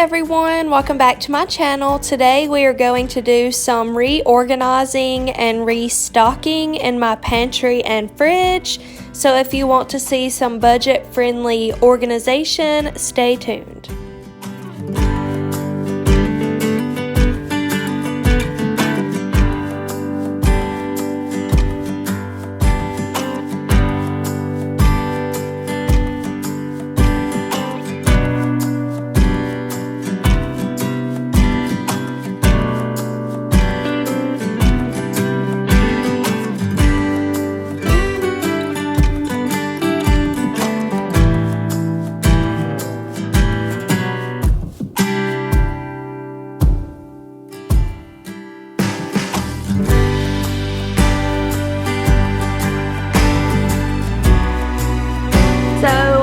everyone, welcome back to my channel. Today we are going to do some reorganizing and restocking in my pantry and fridge. So if you want to see some budget-friendly organization, stay tuned.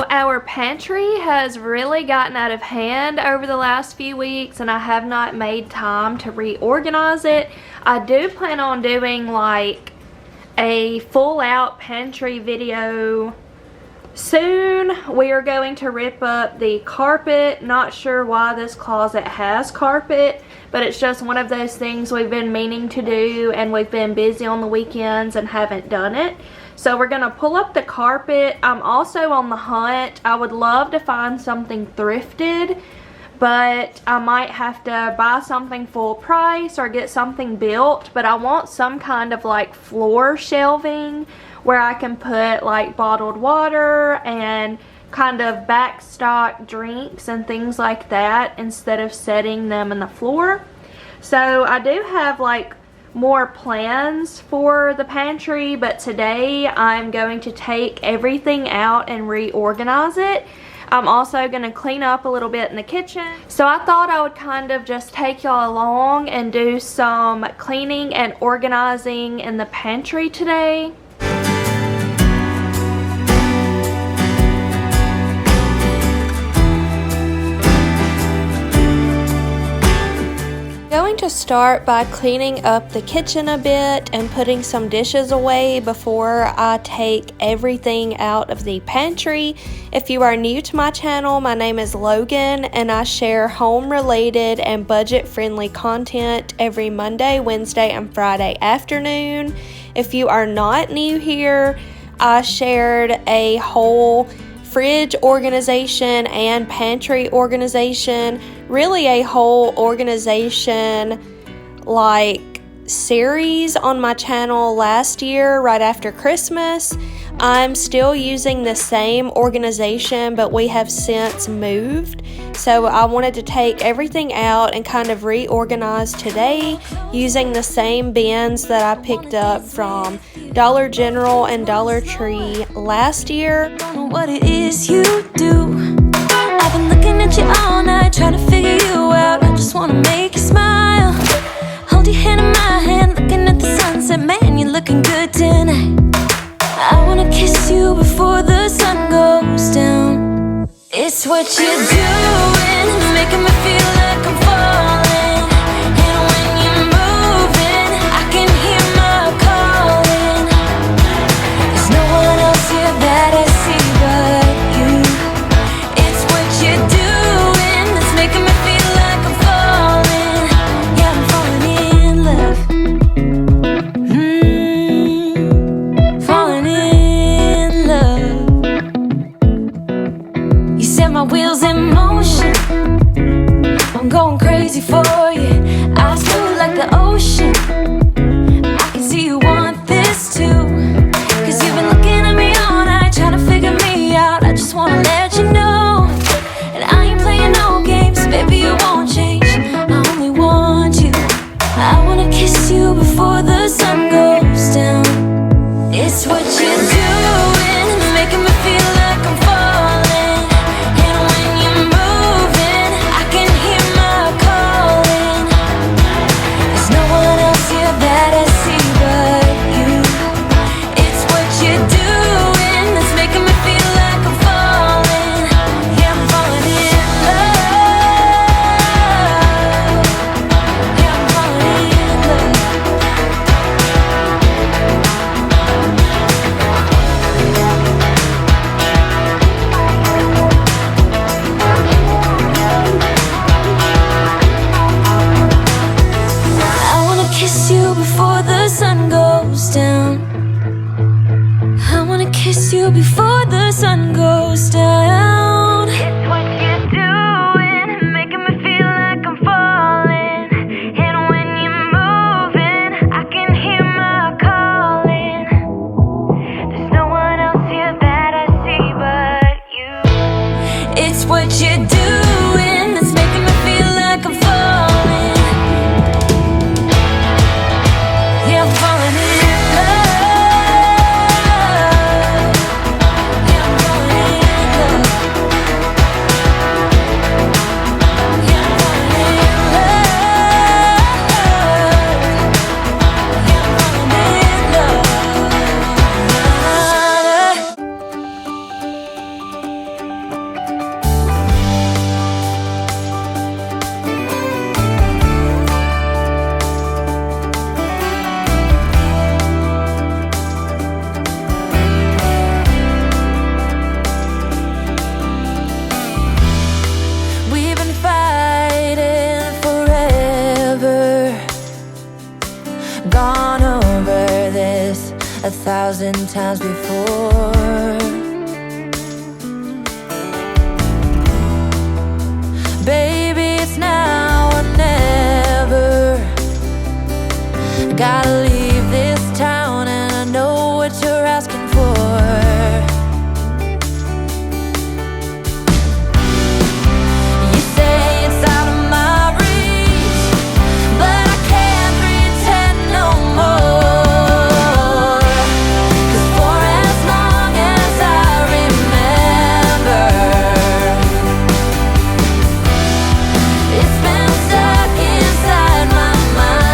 Our pantry has really gotten out of hand over the last few weeks, and I have not made time to reorganize it. I do plan on doing like a full out pantry video soon. We are going to rip up the carpet. Not sure why this closet has carpet, but it's just one of those things we've been meaning to do, and we've been busy on the weekends and haven't done it. So we're going to pull up the carpet. I'm also on the hunt. I would love to find something thrifted, but I might have to buy something full price or get something built. But I want some kind of like floor shelving where I can put like bottled water and kind of backstock drinks and things like that instead of setting them in the floor. So I do have like more plans for the pantry, but today I'm going to take everything out and reorganize it. I'm also going to clean up a little bit in the kitchen. So I thought I would kind of just take y'all along and do some cleaning and organizing in the pantry today. Going to start by cleaning up the kitchen a bit and putting some dishes away before I take everything out of the pantry. If you are new to my channel, my name is Logan, and I share home related and budget friendly content every Monday, Wednesday, and Friday afternoon. If you are not new here, I shared a whole fridge organization and pantry organization, really a whole organization like series on my channel last year right after Christmas. I'm still using the same organization, but we have since moved. So I wanted to take everything out and kind of reorganize today using the same bins that I picked up from Dollar General and Dollar Tree last year. Don't know what it is you do. I've been looking at you all night, trying to figure you out. I just wanna make you smile. Hold your hand in my hand, looking at the sunset. Man, you're looking good tonight. I wanna kiss you before the sun goes down. It's what you're doing, making me feel like I'm falling. And when you're moving, I can hear my calling. There's no one else here that I see but you. It's what you're doing that's making me feel like I'm falling. Yeah, I'm falling in love. Falling in love. You set my wheels in motion. I'm going crazy for you. Eyes blue like the ocean. I can see you want this too. Cause you've been looking at me all night, trying to figure me out. I just wanna let you know. And I ain't playing no games, baby, you won't change. I only want you. I wanna kiss you before the sun goes down. It's what you're doing, making me feel like I'm falling. And when you're moving, I can hear my calling. There's no one else here that I see but you. It's what you're doing that's making me feel like I'm falling. Yeah, I'm falling in love. Yeah, I'm falling in love. kiss you before the sun goes down. It's what you're doing, making me feel like I'm falling. And when you're moving, I can hear my calling. There's no one else here that I see but you. It's what you're doing that's making me feel like I'm falling. Yeah, I'm falling in love. Yeah, I'm falling in love. Yeah, I'm falling in love. Yeah, I'm falling in We've been fighting forever, gone over this 1,000 times before. Baby, it's now or never. Gotta leave this town and I know what you're asking for. You say it's out of my reach, but I can't pretend no more. 'Cause for as long as I remember, it's been stuck inside my mind.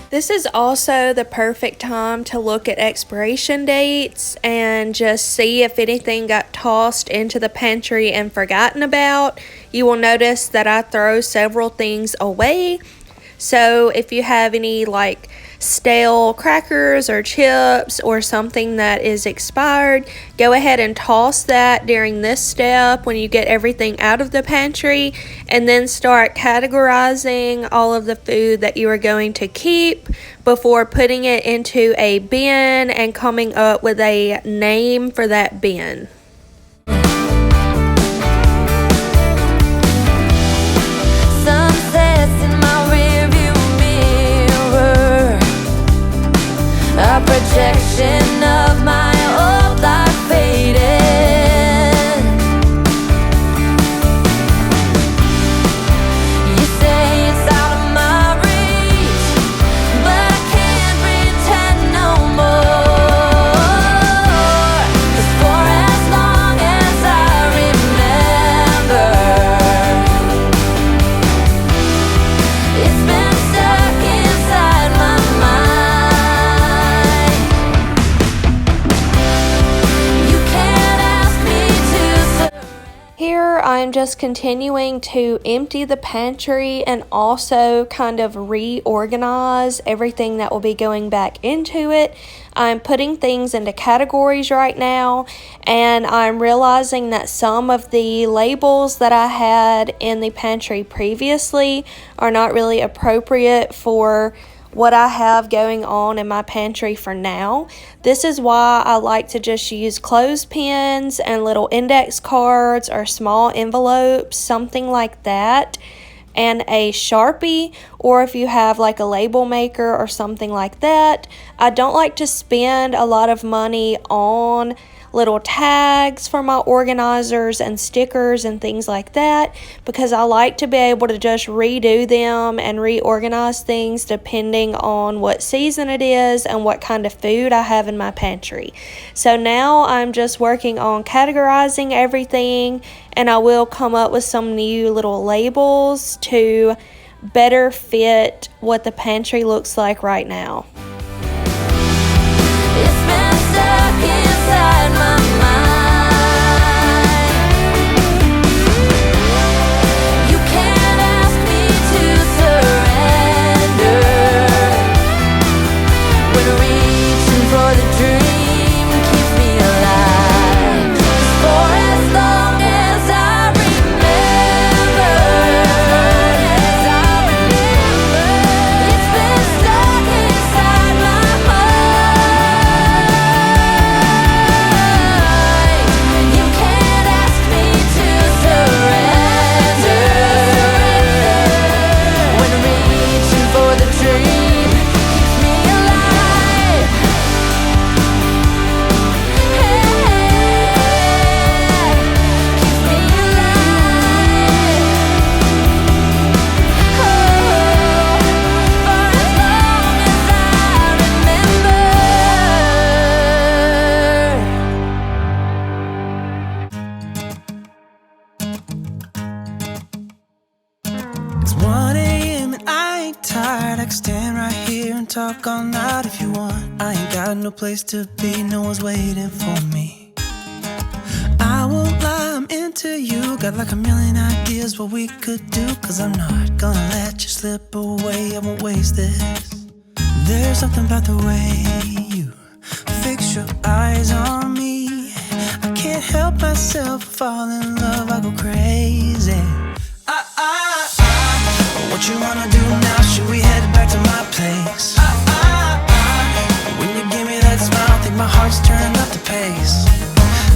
This is also the perfect time to look at expiration dates and just see if anything got tossed into the pantry and forgotten about. You will notice that I throw several things away. So if you have any like stale crackers or chips or something that is expired, go ahead and toss that during this step when you get everything out of the pantry, and then start categorizing all of the food that you are going to keep before putting it into a bin and coming up with a name for that bin. Sunsets in my rearview mirror, a projection of my old life faded. You say it's out of my reach, but I can't pretend no more. 'Cause for as long as I remember, it's been stuck inside my mind. You can't ask me to Here I'm just continuing to empty the pantry and also kind of reorganize everything that will be going back into it. I'm putting things into categories right now, and I'm realizing that some of the labels that I had in the pantry previously are not really appropriate for what I have going on in my pantry for now. This is why I like to just use clothespins and little index cards or small envelopes, something like that, and a Sharpie, or if you have like a label maker or something like that. I don't like to spend a lot of money on little tags for my organizers and stickers and things like that, because I like to be able to just redo them and reorganize things depending on what season it is and what kind of food I have in my pantry. So now I'm just working on categorizing everything, and I will come up with some new little labels to better fit what the pantry looks like right now. It's been stuck inside my mind. You can't ask me to surrender when reaching for the dream keeps me alive. For as long as I remember, it's been stuck inside my mind. talk all night if you want. I ain't got no place to be, no one's waiting for me. I won't lie, I'm into you. Got like a million ideas what we could do. Cause I'm not gonna let you slip away, I won't waste this. There's something about the way you fix your eyes on me. I can't help myself, fall in love, I go crazy. What you wanna do now? Should we head back to my place? When you give me that smile, I think my heart's turned up the pace.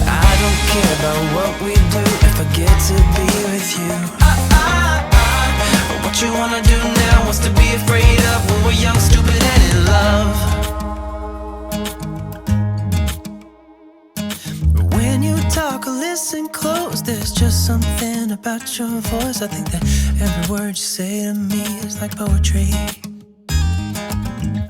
I don't care about what we do if I get to be with you. What you wanna do now? What's to be afraid of when we're young, stupid, and in love? When you talk or listen close, there's just something about your voice. I think that every word you say to me is like poetry.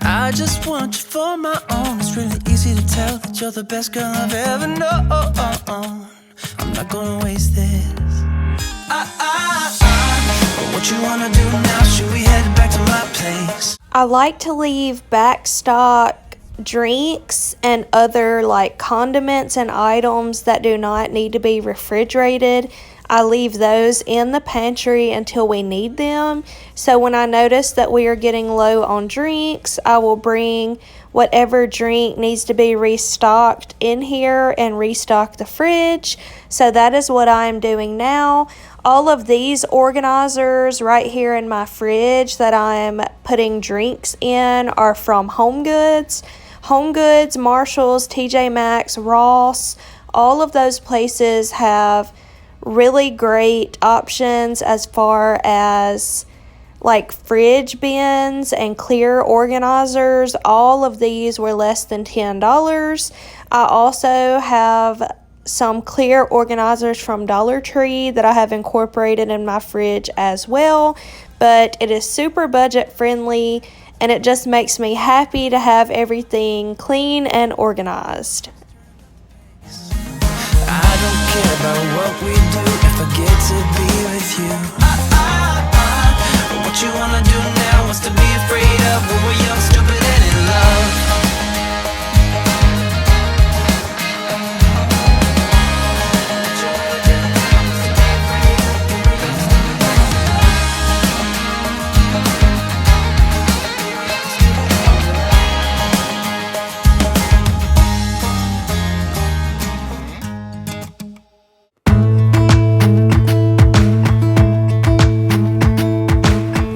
I just want you for my own. It's really easy to tell that you're the best girl I've ever known. I'm not gonna waste this. What you wanna do now? Should we head back to my place? I like to leave back stock drinks and other like condiments and items that do not need to be refrigerated. I leave those in the pantry until we need them. So when I notice that we are getting low on drinks, I will bring whatever drink needs to be restocked in here and restock the fridge. So that is what I am doing now. All of these organizers right here in my fridge that I am putting drinks in are from Home Goods. Home Goods, Marshalls, TJ Maxx, Ross, all of those places have really great options as far as like fridge bins and clear organizers. All of these were less than $10. I also have some clear organizers from Dollar Tree that I have incorporated in my fridge as well, but it is super budget friendly and it just makes me happy to have everything clean and organized. I don't care about what we do if I get to be with you. What you wanna do now? What's to be afraid of when we're young, stupid, and in love?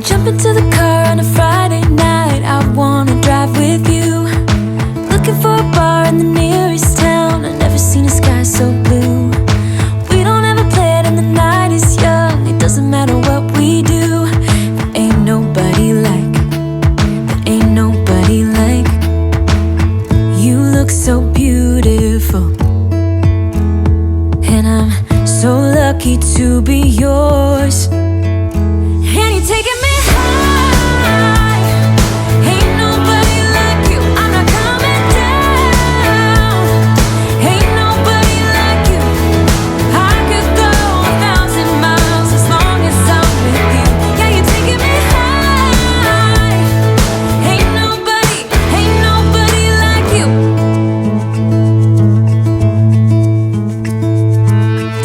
Jump into the car on a Friday night, I wanna drive with you. Looking for a bar in the nearest town, I've never seen a sky so blue. We don't ever play it and the night is young, it doesn't matter what we do. There ain't nobody like, you look so beautiful. And I'm so lucky to be yours. And you're taking me high. Ain't nobody like you. I'm not coming down. Ain't nobody like you. I could go 1,000 miles as long as I'm with you. Yeah, you're taking me high. Ain't nobody like you.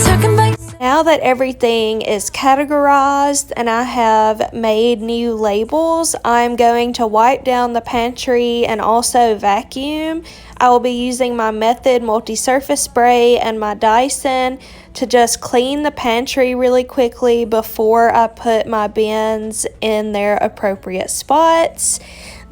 Talking about Now that everything is categorized and I have made new labels, I'm going to wipe down the pantry and also vacuum. I will be using my Method multi-surface spray and my Dyson to just clean the pantry really quickly before I put my bins in their appropriate spots.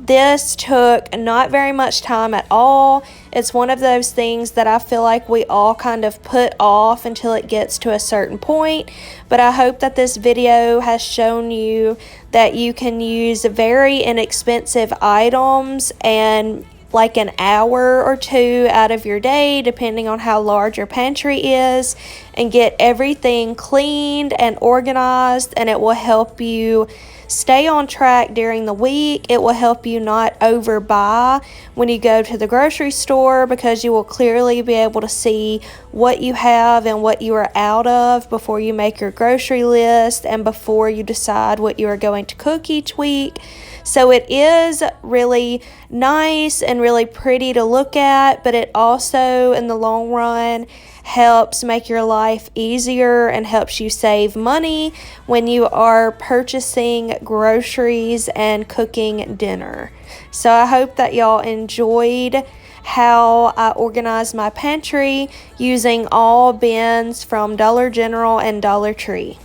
This took not very much time at all. It's one of those things that I feel like we all kind of put off until it gets to a certain point. But I hope that this video has shown you that you can use very inexpensive items and like an hour or two out of your day, depending on how large your pantry is, and get everything cleaned and organized, and it will help you stay on track during the week. It will help you not overbuy when you go to the grocery store, because you will clearly be able to see what you have and what you are out of before you make your grocery list and before you decide what you are going to cook each week. So it is really nice and really pretty to look at, but it also in the long run helps make your life easier and helps you save money when you are purchasing groceries and cooking dinner. So I hope that y'all enjoyed how I organize my pantry using all bins from Dollar General and Dollar Tree.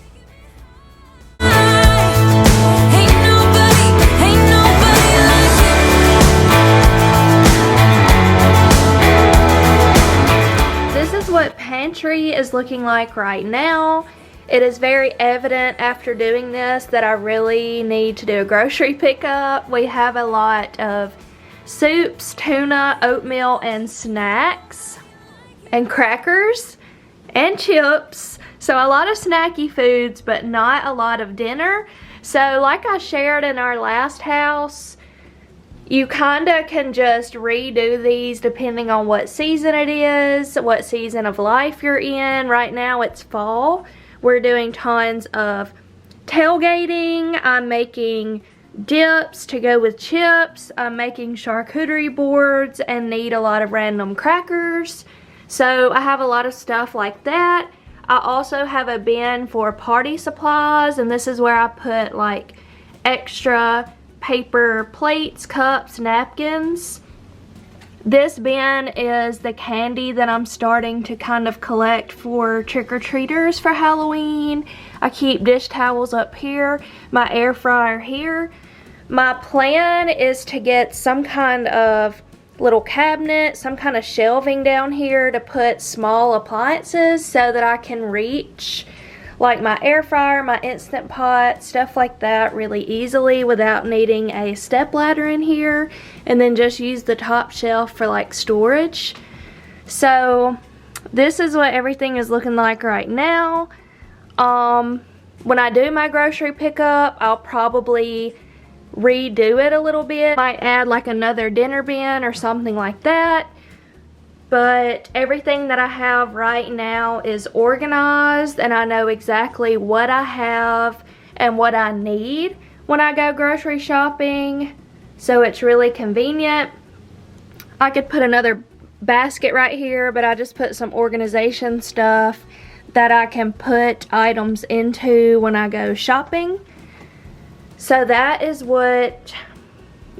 This is what pantry is looking like right now. It is very evident after doing this that I really need to do a grocery pickup. We have a lot of soups, tuna, oatmeal, and snacks, and crackers, and chips. So a lot of snacky foods, but not a lot of dinner. So like I shared in our last house, you kinda can just redo these depending on what season it is, what season of life you're in. Right now it's fall. We're doing tons of tailgating. I'm making dips to go with chips. I'm making charcuterie boards and need a lot of random crackers. So I have a lot of stuff like that. I also have a bin for party supplies, and this is where I put like extra paper plates, cups, napkins. This bin is the candy that I'm starting to kind of collect for trick-or-treaters for Halloween. I keep dish towels up here, my air fryer here. My plan is to get some kind of little cabinet, some kind of shelving down here to put small appliances so that I can reach like my air fryer, my Instant Pot, stuff like that really easily without needing a step ladder in here, and then just use the top shelf for like storage. So this is what everything is looking like right now. When I do my grocery pickup, I'll probably redo it a little bit. Might add like another dinner bin or something like that. But everything that I have right now is organized, and I know exactly what I have and what I need when I go grocery shopping. So it's really convenient. I could put another basket right here, but I just put some organization stuff that I can put items into when I go shopping. So that is what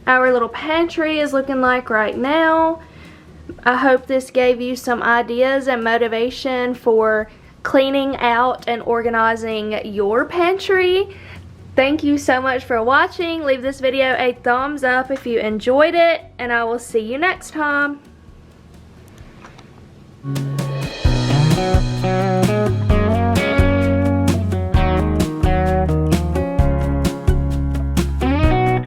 our little pantry is looking like right now. I hope this gave you some ideas and motivation for cleaning out and organizing your pantry. Thank you so much for watching. Leave this video a thumbs up if you enjoyed it, and I will see you next time.